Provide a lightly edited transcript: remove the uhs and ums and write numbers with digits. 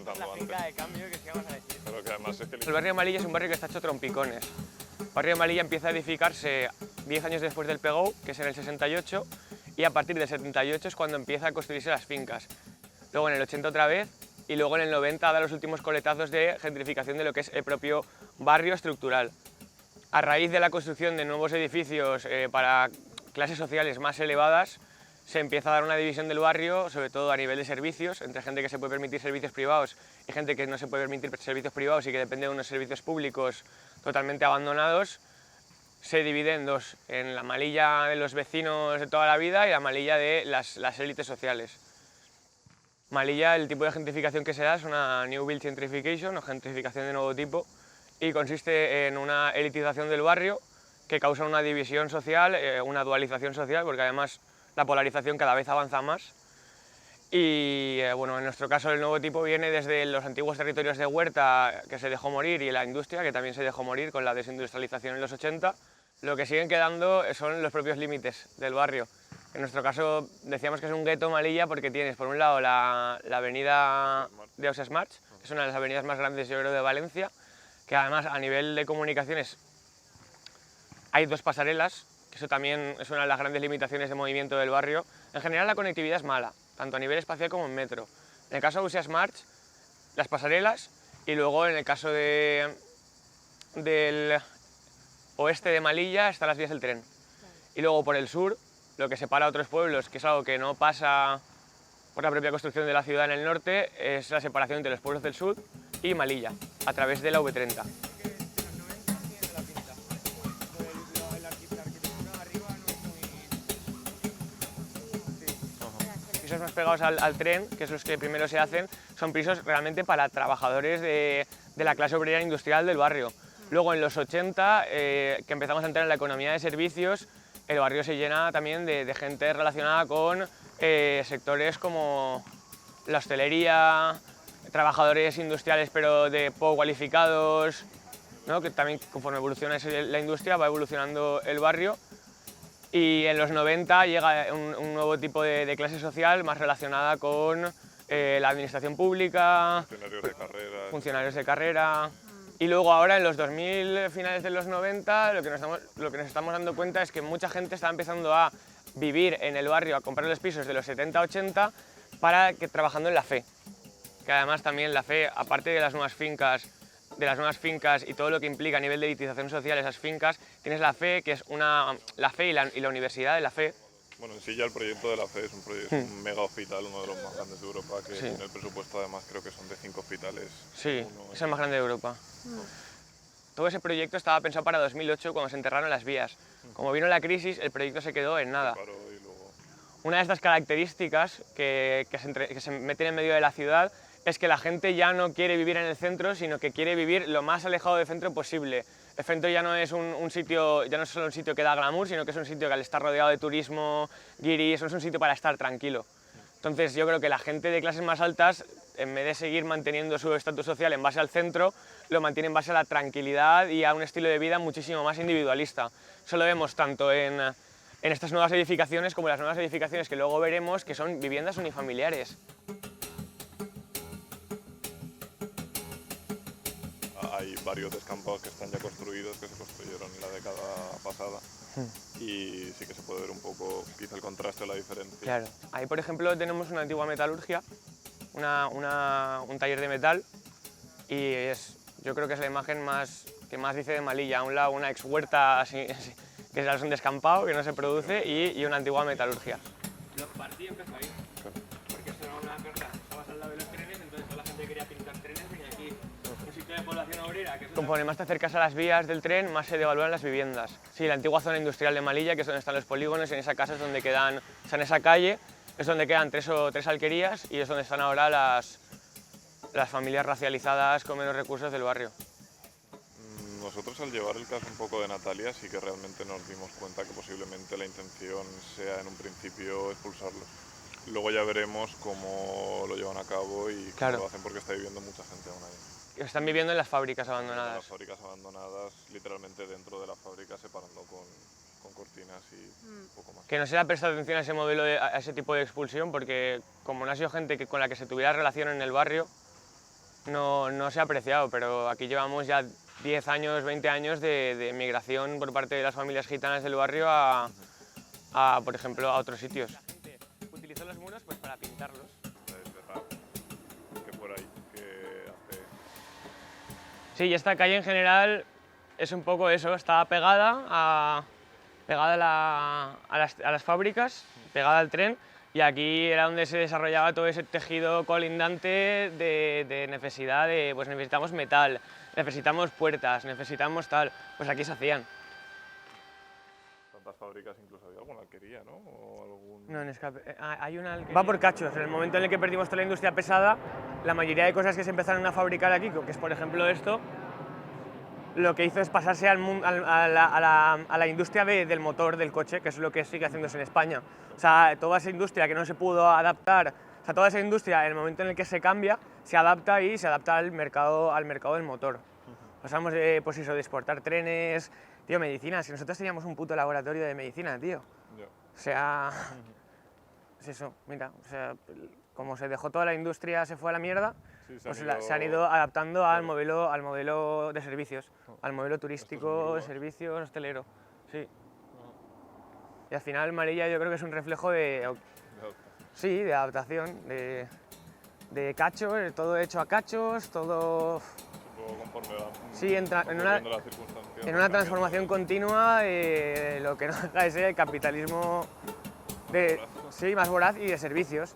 comentando la antes. finca de cambio que se llama San. Pero que además es que El barrio de Malilla es un barrio que está hecho trompicones. El barrio de Malilla empieza a edificarse 10 años después del PGO, que es en el 68, y a partir del 78 es cuando empieza a construirse las fincas. Luego en el 80 otra vez, y luego en el 90 da los últimos coletazos de gentrificación de lo que es el propio barrio estructural. A raíz de la construcción de nuevos edificios para clases sociales más elevadas, se empieza a dar una división del barrio, sobre todo a nivel de servicios, entre gente que se puede permitir servicios privados y gente que no se puede permitir servicios privados y que depende de unos servicios públicos totalmente abandonados. Se divide en dos, en la malilla de los vecinos de toda la vida y la malilla de las élites sociales. Malilla, el tipo de gentrificación que se da es una New Build Gentrification o gentrificación de nuevo tipo, y consiste en una elitización del barrio que causa una división social, una dualización social, porque además la polarización cada vez avanza más. Y bueno, en nuestro caso el nuevo tipo viene desde los antiguos territorios de huerta que se dejó morir y la industria que también se dejó morir con la desindustrialización en los 80. Lo que siguen quedando son los propios límites del barrio. En nuestro caso decíamos que es un gueto Malilla porque tienes por un lado la avenida de Ausiàs March, que es una de las avenidas más grandes yo creo de Valencia, que además a nivel de comunicaciones hay dos pasarelas, que eso también es una de las grandes limitaciones de movimiento del barrio. En general la conectividad es mala, tanto a nivel espacial como en metro. En el caso de Ausiàs March, las pasarelas, y luego en el caso del oeste de Malilla están las vías del tren. Y luego por el sur, lo que separa a otros pueblos, que es algo que no pasa por la propia construcción de la ciudad en el norte, es la separación entre los pueblos del sur y Malilla, a través de la V30. Pisos más pegados al tren, que es los que primero se hacen, son pisos realmente para trabajadores de la clase obrera industrial del barrio. Luego en los 80, que empezamos a entrar en la economía de servicios, el barrio se llena también de gente relacionada con sectores como la hostelería, trabajadores industriales pero de poco cualificados, ¿no? Que también conforme evoluciona la industria va evolucionando el barrio. Y en los 90 llega un nuevo tipo de clase social más relacionada con la administración pública, funcionarios de carrera. Y luego ahora en los 2000, finales de los 90, lo que nos estamos dando cuenta es que mucha gente está empezando a vivir en el barrio, a comprar los pisos de los 70-80 trabajando en la FE. Que además también la FE, aparte de las nuevas fincas y todo lo que implica a nivel de elitización social esas fincas, tienes la FE, que es la FE y la Universidad de la FE. Bueno, en sí ya el proyecto de la FE es un mega hospital, uno de los más grandes de Europa, que Sí. en el presupuesto además creo que son de 5 hospitales. Sí, es el más grande de Europa. Todo ese proyecto estaba pensado para 2008 cuando se enterraron las vías. Como vino la crisis, el proyecto se quedó en nada. Y luego... Una de estas características que se meten en medio de la ciudad es que la gente ya no quiere vivir en el centro, sino que quiere vivir lo más alejado del centro posible. El centro ya no es un sitio, ya no es solo un sitio que da glamour, sino que es un sitio que al estar rodeado de turismo, guiris, es un sitio para estar tranquilo. Entonces yo creo que la gente de clases más altas, en vez de seguir manteniendo su estatus social en base al centro, lo mantiene en base a la tranquilidad y a un estilo de vida muchísimo más individualista. Eso lo vemos tanto en estas nuevas edificaciones como en las nuevas edificaciones que luego veremos, que son viviendas unifamiliares. Hay varios descampados que están ya construidos, que se construyeron en la década pasada. Y sí que se puede ver un poco quizá el contraste o la diferencia. Claro. Ahí, por ejemplo, tenemos una antigua metalurgia, un taller de metal, y yo creo que es la imagen que más dice de Malilla. A un lado una ex huerta así, que es un descampado que no se produce, y una antigua metalurgia. Lo partí empezó ahí, porque eso era una carta, estabas al lado de los trenes, entonces toda la gente quería pintar trenes, venía aquí. Un sitio de población obrera, que conforme más te acercas a las vías del tren, más se devalúan las viviendas. Sí, la antigua zona industrial de Malilla, que es donde están los polígonos, en esa casa es donde quedan, o sea, en esa calle es donde quedan tres alquerías y es donde están ahora las familias racializadas con menos recursos del barrio. Nosotros al llevar el caso un poco de Natalia sí que realmente nos dimos cuenta que posiblemente la intención sea en un principio expulsarlos. Luego ya veremos cómo lo llevan a cabo y cómo lo hacen, porque está viviendo mucha gente aún ahí. Están viviendo en las fábricas abandonadas. En las fábricas abandonadas, literalmente dentro de la fábrica, separando con cortinas y un poco más. Que no se le ha prestado atención a ese modelo, a ese tipo de expulsión, porque como no ha sido gente con la que se tuviera relación en el barrio, no se ha apreciado, pero aquí llevamos ya 10 años, 20 años de migración por parte de las familias gitanas del barrio por ejemplo, a otros sitios. La gente utilizó los muros pues, para pintarlos. Es raro que por ahí, que hace... Sí, y esta calle en general es un poco eso, está pegada a las fábricas, pegada al tren, y aquí era donde se desarrollaba todo ese tejido colindante de necesidad de, pues necesitamos metal, necesitamos puertas, necesitamos tal, pues aquí se hacían. Tantas fábricas, incluso había alguna alquería, ¿no? O algún... No, en escape. Hay una alquería. Va por cachos. En el momento en el que perdimos toda la industria pesada, la mayoría de cosas que se empezaron a fabricar aquí, que es por ejemplo esto, lo que hizo es pasarse a la industria del motor del coche, que es lo que sigue haciéndose en España. O sea, toda esa industria que no se pudo adaptar, o sea, toda esa industria, en el momento en el que se cambia, se adapta y se adapta al mercado del motor. Pasamos de, pues eso, de exportar trenes, tío, medicina, si nosotros teníamos un puto laboratorio de medicina, tío. Ya. O sea, es eso, mira, o sea, como se dejó toda la industria, se fue a la mierda, Sí, pues se han ido adaptando al modelo de servicios, al modelo turístico, de servicios, hostelero, sí. Y al final Marilla yo creo que es un reflejo sí, de adaptación, de cachos, todo hecho a cachos, todo... Un poco conforme va... Sí, en una transformación continua de lo que no deja de ser el capitalismo sí, más voraz y de servicios.